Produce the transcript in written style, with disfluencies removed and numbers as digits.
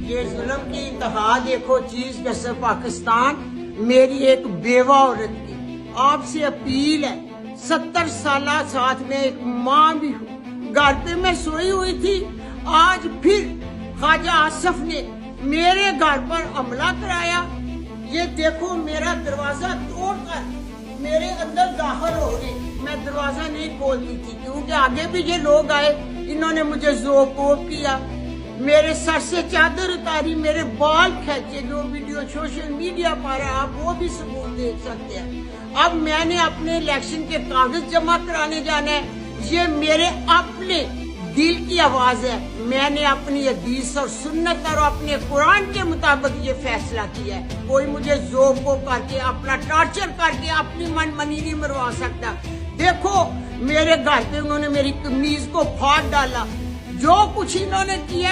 ये जुल्म की इंतहा देखो चीज जैसे पाकिस्तान, मेरी एक बेवा औरत की आपसे अपील है, 70 साल साथ में एक माँ भी हूँ, घर पे मैं सोई हुई थी, आज फिर ख्वाजा आसफ ने मेरे घर पर हमला कराया। ये देखो मेरा दरवाजा तोड़कर मेरे अंदर दाखिल हो गए, मैं दरवाजा नहीं खोलती थी क्योंकि आगे भी ये लोग आए, इन्होंने मुझे जोर किया, मेरे सर से चादर उतारी, मेरे बाल खींचे, जो वीडियो सोशल मीडिया पर है आप वो भी सबूत देख सकते हैं। अब मैंने अपने इलेक्शन के कागज जमा कराने जाना है, ये मेरे अपने दिल की आवाज है, मैंने अपनी हदीस और सुन्नत और अपने कुरान के मुताबिक ये फैसला किया है। कोई मुझे जोर करके अपना टॉर्चर करके अपनी मनमानी नहीं मरवा सकता। देखो मेरे घर पे उन्होंने मेरी कमीज को फाड़ डाला, जो कुछ इन्होंने किया